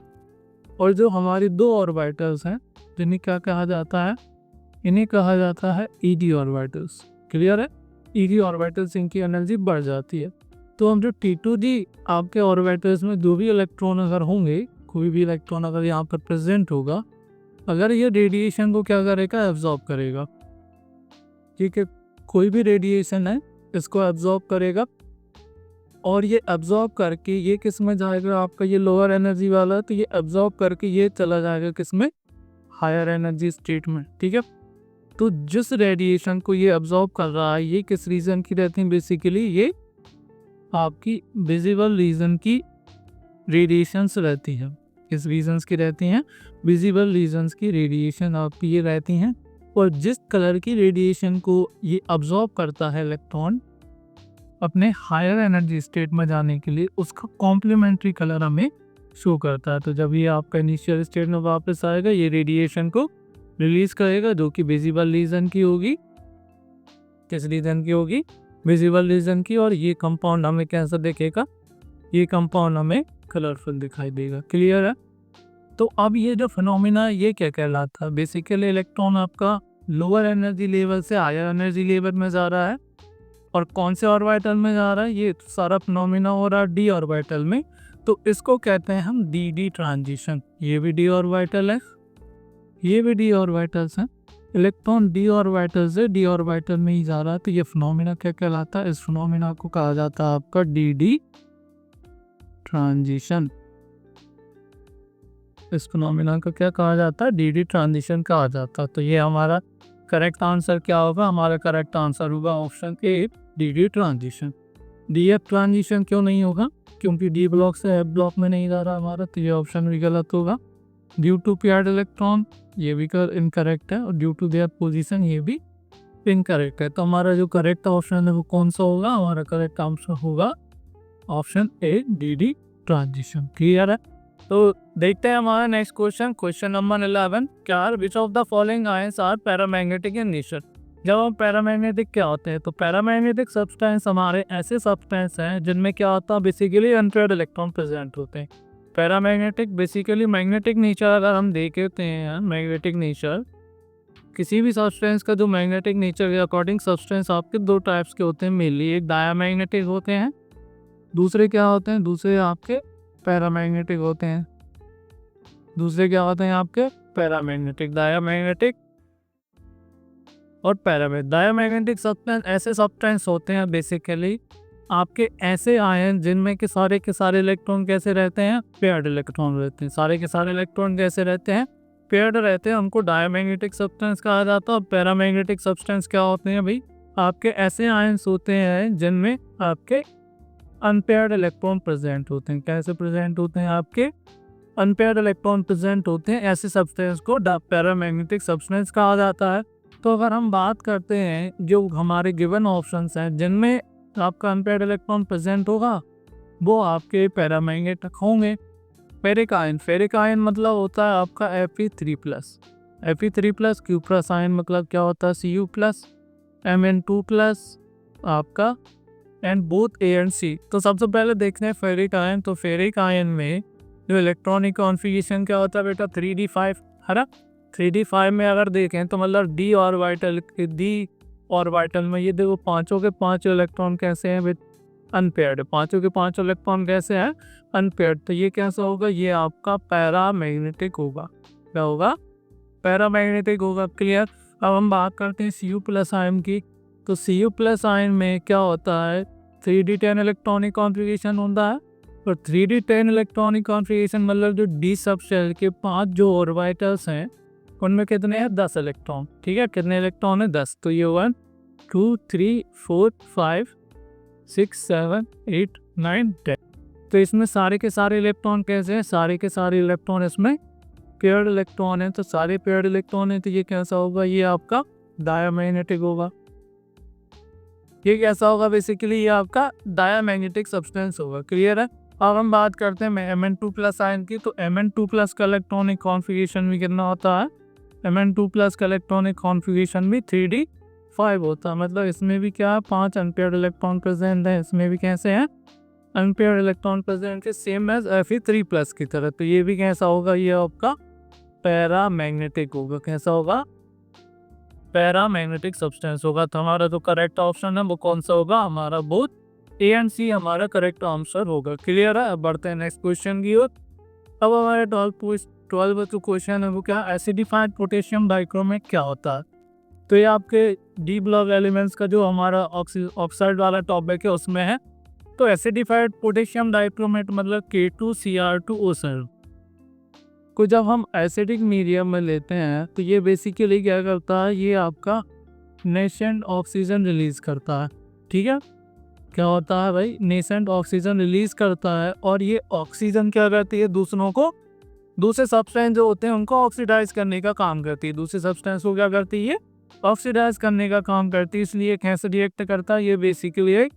और जो हमारी 2 ऑर्बिटल्स हैं जिन्हें क्या कहा जाता है, इन्हें कहा जाता है ED ऑर्बिटल्स। क्लियर है, ED ऑर्बिटल्स, इनकी एनर्जी बढ़ जाती है। तो हम जो T2G आपके ऑर्बिटल्स में जो भी इलेक्ट्रॉन अगर होंगे, कोई भी इलेक्ट्रॉन अगर यहाँ पर प्रेजेंट होगा, अगर ये रेडिएशन को क्या करेगा, एब्जॉर्ब करेगा। ठीक है, कोई भी रेडिएशन है इसको एब्जॉर्ब करेगा, और ये एब्जॉर्ब करके ये किस में जाएगा, आपका ये लोअर एनर्जी वाला है, तो ये एब्जॉर्ब करके ये चला जाएगा किस में, हायर एनर्जी स्टेट में। ठीक है, तो जिस रेडिएशन को ये एब्जॉर्ब कर रहा है, ये किस रीजन की रहती है, बेसिकली ये आपकी विजिबल रीजन की रेडिएशंस रहती है। किस रीजन्स की रहती हैं, विजिबल रीजन्स की रेडिएशन आपकी ये रहती हैं। और जिस कलर की रेडिएशन को ये अब्जॉर्ब करता है इलेक्ट्रॉन अपने हायर एनर्जी स्टेट में जाने के लिए, उसका कॉम्प्लीमेंट्री कलर हमें शो करता है। तो जब ये आपका इनिशियल स्टेट में वापस आएगा, ये रेडिएशन को रिलीज करेगा जो कि विजिबल रीजन की होगी। किस रीजन की होगी, विजिबल रीजन की। और ये कंपाउंड हमें कैसा दिखेगा, ये कंपाउंड हमें कलरफुल दिखाई देगा। क्लियर है, तो अब ये जो फिनोमिना ये क्या कहलाता है, बेसिकली इलेक्ट्रॉन आपका लोअर एनर्जी लेवल से हायर एनर्जी लेवल में जा रहा है, और कौन से ऑर्बिटल में जा रहा है, ये सारा फिनोमिना हो रहा है डी ऑर्बिटल में। तो इसको कहते हैं हम डी ट्रांजिशन। ये भी डी ऑर्बिटल है, ये भी डी ऑर्बिटल्स हैं। इलेक्ट्रॉन डी ऑर्बिटल से डी ऑर्बिटल में ही जा रहा है, तो ये फिनोमिना क्या कहलाता है, इस फिनोमिना को कहा जाता है आपका डी ट्रांजिशन। इस फिनोमिना को क्या कहा जाता है, डी ट्रांजिशन कहा जाता है। तो ये हमारा करेक्ट आंसर क्या होगा, हमारा करेक्ट आंसर होगा option A, D transition. D F transition क्यों नहीं होगा, क्योंकि डी ब्लॉक से एफ ब्लॉक में नहीं जा रहा हमारा, तो ये ऑप्शन भी गलत होगा। ड्यू टू पेयर्ड इलेक्ट्रॉन, ये भी इनकरेक्ट है। और ड्यू टू देयर पोजीशन, ये भी इनकरेक्ट है। तो हमारा जो करेक्ट ऑप्शन है वो कौन सा होगा, हमारा करेक्ट आंसर होगा option A, D transition. Clear है, तो देखते हैं हमारा नेक्स्ट क्वेश्चन, क्वेश्चन नंबर 11। क्या which of the following ions are paramagnetic in nature. जब हम पैरामैग्नेटिक क्या होते हैं, तो पैरामैग्नेटिक सब्सटेंस हमारे ऐसे सब्सटेंस हैं जिनमें क्या होता है, बेसिकली अनपेयर्ड इलेक्ट्रॉन प्रेजेंट होते हैं। पैरामैग्नेटिक बेसिकली मैग्नेटिक नेचर अगर हम देखते हैं, मैग्नेटिक नेचर किसी भी सब्सटेंस का जो मैग्नेटिक नेचर के अकॉर्डिंग सब्सटेंस आपके 2 टाइप्स के होते हैं मेनली, एक डायामैग्नेटिक होते हैं, दूसरे क्या होते हैं, दूसरे आपके पैरामैग्नेटिक होते हैं। दूसरे क्या होते हैं आपके पैरामैग्नेटिक, डायामैग्नेटिक और पैरामैग्नेटिक। डायामैग्नेटिक सब्सटेंस ऐसे सब्सटेंस होते हैं बेसिकली आपके ऐसे आयन जिनमें के सारे इलेक्ट्रॉन कैसे रहते हैं, पेयर्ड इलेक्ट्रॉन रहते हैं। सारे के सारे इलेक्ट्रॉन कैसे रहते हैं, पेयर्ड रहते हैं, उनको डायामैग्नेटिक सब्सटेंस कहा जाता है। और पैरामैग्नेटिक सब्सटेंस क्या होते हैं भाई, आपके ऐसे आयन्स होते हैं जिनमें आपके अनपेयर्ड इलेक्ट्रॉन प्रेजेंट होते हैं। कैसे प्रेजेंट होते हैं, आपके अनपेयर्ड इलेक्ट्रॉन प्रेजेंट होते हैं। ऐसे सब्सटेंस को पैरामैग्नेटिक सब्सटेंस कहा जाता है। तो अगर हम बात करते हैं जो हमारे गिवन ऑप्शंस हैं जिनमें आपका अनपेयर्ड इलेक्ट्रॉन प्रेजेंट होगा, वो आपके पैरामैग्नेटिक होंगे। फेरिक आयन मतलब होता है आपका Fe3+। Fe3+, Q+ आयन मतलब क्या होता है, Cu+, Mn2+, आपका एंड बोथ ए एंड सी। तो सबसे पहले देखते हैं फेरिक आयन। तो फेरिक आयन में जो इलेक्ट्रॉनिक कॉन्फ़िगरेशन क्या होता है बेटा, 3d5 है ना। 3d5 में अगर देखें तो मतलब डी ऑर्बिटल में ये देखो पांचों के पांचों इलेक्ट्रॉन कैसे हैं विद अनपेयर्ड, पांचों के पांचों इलेक्ट्रॉन कैसे हैं अनपेयर्ड। तो ये कैसा होगा, ये आपका पैरामैग्नेटिक होगा। क्या होगा, पैरामैग्नेटिक होगा। क्लियर। अब हम बात करते हैं Cu+ आयन की। तो Cu+ आयन में क्या होता है, 3d10 इलेक्ट्रॉनिक कॉन्फ़िगरेशन होता है। और 3d10 इलेक्ट्रॉनिक कॉन्फ़िगरेशन मतलब जो डी सब शेल के 5 जो ऑर्बिटल्स हैं उनमें कितने हैं, 10 इलेक्ट्रॉन। ठीक है, कितने इलेक्ट्रॉन है, 10। तो ये 1 2 3 4 5 6 7 8 9 10। तो इसमें सारे के सारे इलेक्ट्रॉन कैसे हैं, सारे के सारे इलेक्ट्रॉन इसमें पेयर्ड इलेक्ट्रॉन है। तो सारे पेयर्ड इलेक्ट्रॉन है, तो ये कैसा होगा, ये आपका डायमैग्नेटिक होगा। ये कैसा होगा, बेसिकली ये आपका डायमैग्नेटिक सब्सटेंस होगा। क्लियर है। अब हम बात करते हैं Mn2+ आयन की। तो Mn2+ का इलेक्ट्रॉनिक कॉन्फ़िगरेशन भी कितना होता है, Mn2+ का इलेक्ट्रॉनिक कॉन्फ़िगरेशन भी 3d5 होता है। मतलब इसमें भी क्या है, 5 अनपेयर्ड इलेक्ट्रॉन प्रेजेंट है, इसमें भी कैसे हैं अनपेयर्ड इलेक्ट्रॉन प्रेजेंट है, सेम एज Fe3+ की तरह। तो ये भी कैसा होगा, ये आपका पैरामैग्नेटिक होगा। कैसा होगा, पैरामैग्नेटिक सब्सटेंस होगा। तो हमारा जो करेक्ट ऑप्शन है वो कौन सा होगा, हमारा बोथ ए एंड सी हमारा करेक्ट आंसर होगा। क्लियर है। अब बढ़ते हैं नेक्स्ट क्वेश्चन की ओर। अब हमारे 12 जो क्वेश्चन है वो क्या, एसिडिफाइड पोटेशियम डाइक्रोमेट क्या होता है। तो ये आपके डी ब्लॉक एलिमेंट्स का जो हमारा ऑक्साइड वाला टॉपिक है उसमें है। तो एसिडिफाइड पोटेशियम डाइक्रोमेट मतलब K2Cr2O7 को जब हम एसिडिक मीडियम में लेते हैं तो ये बेसिकली क्या करता है, ये आपका नेसेंट ऑक्सीजन रिलीज करता है। ठीक है, क्या होता है भाई, नेसेंट ऑक्सीजन रिलीज करता है। और ये ऑक्सीजन क्या करती है, दूसरे सब्सटेंस जो होते हैं उनको ऑक्सीडाइज करने का काम करती है। दूसरे सब्सटेंस को क्या करती है, ऑक्सीडाइज करने का काम करती है। इसलिए कैसे रिएक्ट करता है, ये बेसिकली एक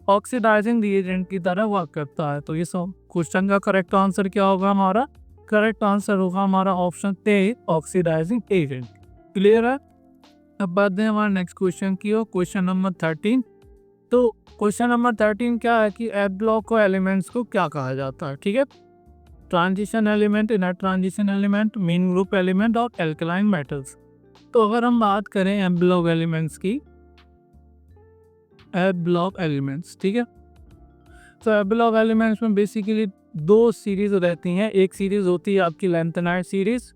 ऑक्सीडाइजिंग रिएजेंट की तरह वर्क करता है। तो ये सब क्वेश्चन का करेक्ट आंसर क्या होगा, हमारा करेक्ट आंसर होगा हमारा option A, oxidising agent. Clear है। अब बात दें हमारे नेक्स्ट क्वेश्चन की हो, क्वेश्चन नंबर 13। तो क्वेश्चन नंबर 13 क्या है कि एफ ब्लॉक को एलिमेंट्स को क्या कहा जाता है। ठीक है, transition element, inner transition element, main group element और एल्कलाइन मेटल्स। तो अगर हम बात करें एफ ब्लॉक एलिमेंट्स की, एफ ब्लॉक एलिमेंट्स, ठीक है, तो एफ ब्लॉक एलिमेंट्स में बेसिकली 2 सीरीज रहती हैं। एक सीरीज होती है आपकी लैंथेनाइड सीरीज,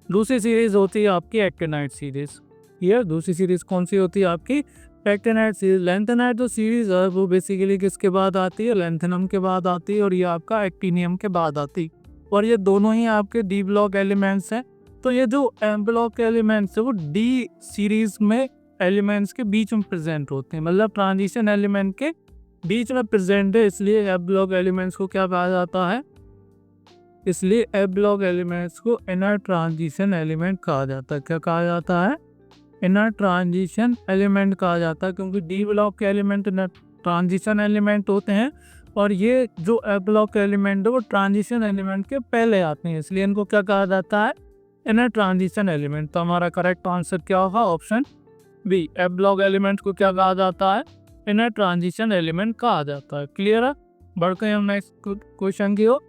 दूसरी सीरीज होती है आपकी एक्टिनाइड सीरीज। ये दूसरी सीरीज कौन सी होती है, आपकी एक्टिनाइड सीरीज। लैंथेनाइड जो सीरीज है वो बेसिकली किसके बाद आती है, लैंथेनम के बाद आती है, और ये आपका एक्टिनियम के बाद आती है। और ये दोनों ही आपके डी ब्लॉक एलिमेंट्स हैं। तो ये जो एम ब्लॉक एलिमेंट्स है वो डी सीरीज में एलिमेंट्स के बीच में प्रेजेंट होते हैं, मतलब ट्रांजिशन एलिमेंट के बीच में प्रेजेंट है। इसलिए एफ ब्लॉक एलिमेंट्स को क्या कहा जाता है, इसलिए एफ ब्लॉक एलिमेंट्स को इनर ट्रांजिशन एलिमेंट कहा जाता है। क्या कहा जाता है, इनर ट्रांजिशन एलिमेंट कहा जाता है, क्योंकि डी ब्लॉक के एलिमेंट इनर ट्रांजिशन एलिमेंट होते हैं। और ये जो एफ ब्लॉक एलिमेंट है वो ट्रांजिशन एलिमेंट के पहले आते हैं, इसलिए इनको क्या कहा जाता है, इनर ट्रांजिशन एलिमेंट। तो हमारा करेक्ट आंसर क्या होगा, option B, F block element को क्या कहा जाता है, इनर ट्रांजिशन एलिमेंट कहा जाता है। क्लियर है। बढ़ते हैं हम नेक्स्ट क्वेश्चन की ओर।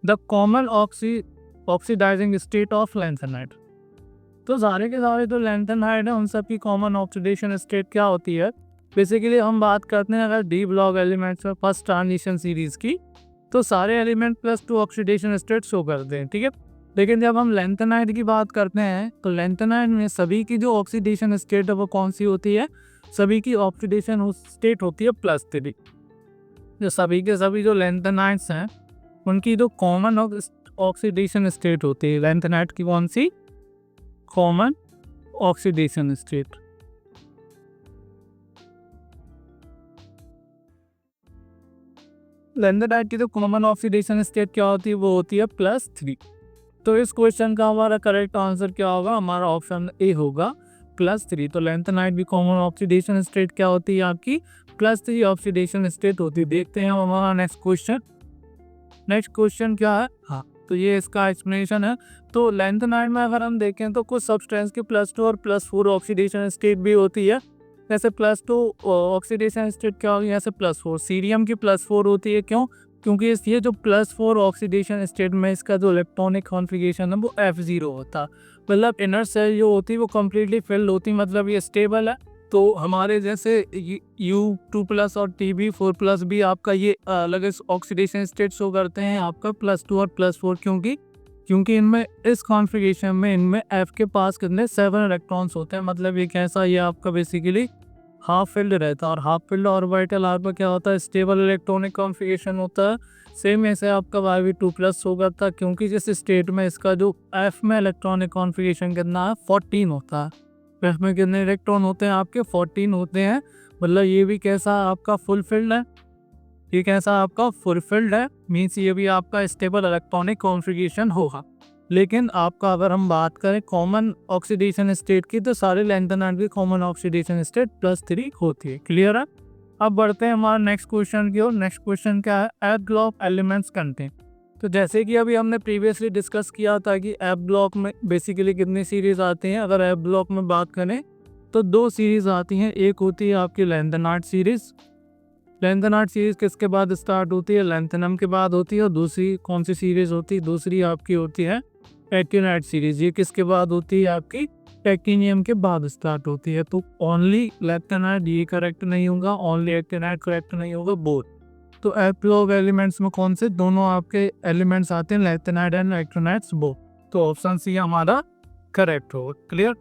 The common oxidising state of lanthanide. तो सारे के सारे जो लैंथेनाइड है उन सब की कॉमन ऑक्सीडेशन स्टेट क्या होती है। बेसिकली हम बात करते हैं अगर डी ब्लॉक एलिमेंट्स में फर्स्ट ट्रांजिशन सीरीज की, तो सारे एलिमेंट +2 ऑक्सीडेशन स्टेट शो करते हैं। ठीक है, लेकिन जब हम लैंथेनाइड की बात करते हैं तो लैंथेनाइड में सभी की जो ऑक्सीडेशन स्टेट है वो कौन सी होती है, सभी की ऑक्सीडेशन स्टेट होती है +3। जो सभी के सभी जो लैंथेनाइड्स हैं उनकी जो कॉमन ऑक्सीडेशन स्टेट होती है, लैंथेनाइड की कौन सी, कॉमन ऑक्सीडेशन स्टेट। लैंथेनाइड की जो कॉमन ऑक्सीडेशन स्टेट क्या होती है, वो होती है +3। तो इस क्वेश्चन का हमारा करेक्ट आंसर क्या होगा, हमारा ऑप्शन ए होगा +3। तो लैंथेनाइड की कॉमन ऑक्सीडेशन स्टेट क्या होती है, आपकी +3 ऑक्सीडेशन स्टेट होती है। देखते हैं हमारा नेक्स्ट क्वेश्चन। नेक्स्ट क्वेश्चन क्या है, हाँ, तो ये इसका एक्सप्लेनेशन है। तो लैंथेनाइड में अगर हम देखें तो कुछ सब्सटेंस की +2 और +4 ऑक्सीडेशन स्टेट भी होती है। जैसे +2 ऑक्सीडेशन स्टेट क्या होगी, ऐसे +4 सीरियम की +4 होती है। क्यों? क्योंकि ये जो +4 ऑक्सीडेशन स्टेट में इसका जो इलेक्ट्रॉनिक कॉन्फ़िगरेशन है वो F0 होता, मतलब इनर सेल जो होती है वो कम्प्लीटली फिल्ड होती, मतलब ये स्टेबल है। तो हमारे जैसे U2+ और Tb4+ भी आपका ये अलग ऑक्सीडेशन स्टेट शो करते हैं आपका +2 और +4, क्योंकि इनमें इस कॉन्फ़िगरेशन में इनमें F के पास कितने 7 इलेक्ट्रॉन्स होते हैं, मतलब ये कैसा, ये आपका बेसिकली हाफ फिल्ड रहता है। और हाफ फिल्ड ऑर्बिटल आपका क्या होता है, स्टेबल इलेक्ट्रॉनिक कॉन्फ़िगरेशन होता है। सेम ऐसे आपका Yb2+ होगा था, क्योंकि जिस स्टेट में इसका जो F में इलेक्ट्रॉनिक कॉन्फ़िगरेशन कितना है 14 होता है। F में कितने इलेक्ट्रॉन होते हैं आपके 14 होते हैं, मतलब ये भी कैसा आपका फुल फिल्ड है। ये कैसा आपका फुलफिल्ड है, मीन्स ये भी आपका स्टेबल इलेक्ट्रॉनिक कॉन्फ़िगरेशन होगा। लेकिन आपका अगर हम बात करें कॉमन ऑक्सीडेशन स्टेट की, तो सारे लैंथेनाइड की कॉमन ऑक्सीडेशन स्टेट +3 होती है। क्लियर है? अब बढ़ते हैं हमारे नेक्स्ट क्वेश्चन की ओर। नेक्स्ट क्वेश्चन क्या है, एफ ब्लॉक एलिमेंट्स कंटेन। तो जैसे कि अभी हमने प्रीवियसली डिस्कस किया था कि एफ ब्लॉक में बेसिकली कितनी सीरीज आती हैं। अगर एफ ब्लॉक में बात करें तो 2 सीरीज आती हैं, एक होती है आपकी लैंथेनाइड सीरीज। लैंथेनाइड सीरीज किसके बाद स्टार्ट होती है, लैंथेनम के बाद होती है। और दूसरी कौन सी सीरीज होती है, दूसरी आपकी होती है एक्टिनाइड सीरीज। ये किसके बाद होती है आपकी, एक्टिनियम के बाद स्टार्ट होती है। तो ओनली लैंथेनाइड ये करेक्ट नहीं होगा, ओनली एक्टिनाइड करेक्ट नहीं होगा, बोथ। तो एफ ब्लॉक एलिमेंट्स में कौन से दोनों आपके एलिमेंट्स आते हैं, लैंथेनाइड एंड एक्टिनाइड्स बोथ। तो ऑप्शन सी हमारा करेक्ट होगा। Clear?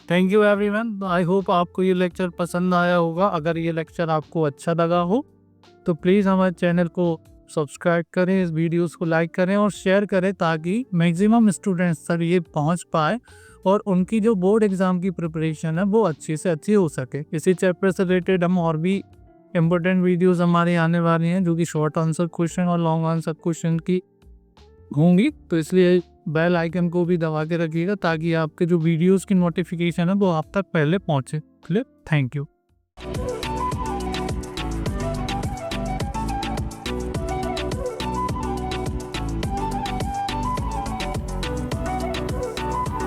Thank you everyone. I hope आपको ये लेक्चर पसंद आया होगा। अगर ये लेक्चर आपको अच्छा लगा हो तो प्लीज़ हमारे चैनल को सब्सक्राइब करें, इस वीडियोस को लाइक करें और शेयर करें, ताकि मैक्सिमम स्टूडेंट्स तक ये पहुंच पाए और उनकी जो बोर्ड एग्ज़ाम की प्रिपरेशन है वो अच्छी से अच्छी हो सके। इसी चैप्टर से रिलेटेड हम और भी इम्पोर्टेंट वीडियोस हमारे आने वाली हैं, जो कि शॉर्ट आंसर क्वेश्चन और लॉन्ग आंसर क्वेश्चन की होंगी। तो इसलिए बेल आइकन को भी दबा के रखिएगा, ताकि आपके जो वीडियोस की नोटिफिकेशन है वो आप तक पहले पहुंचे। क्लियर? Thank you.